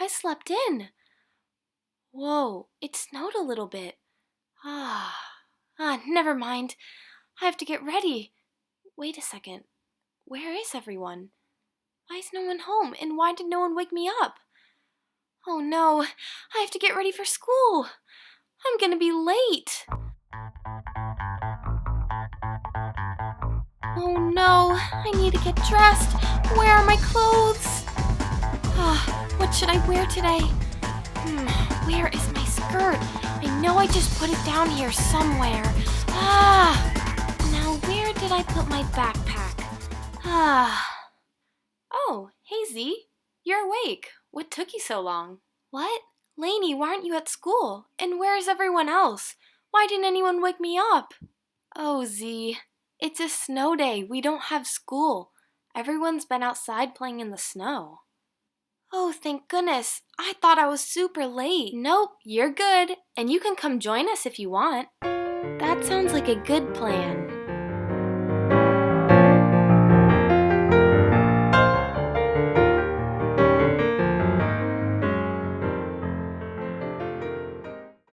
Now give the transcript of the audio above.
slept in. Whoa, it snowed a little bit. Never mind. I have to get ready. Wait a second. Where is everyone? Why is no one home? And why did no one wake me up? Oh no, I have to get ready for school. I'm gonna be late. Oh no, I need to get dressed. Where are my clothes? What should I wear today? Where is my skirt? I know I just put it down here somewhere. Now where did I put my backpack? Oh, hey Z, you're awake. What took you so long? What? Lainey, why aren't you at school? And where is everyone else? Why didn't anyone wake me up? Oh, Z, it's a snow day. We don't have school. Everyone's been outside playing in the snow. Oh, thank goodness. I thought I was super late. Nope, you're good. And you can come join us if you want. That sounds like a good plan.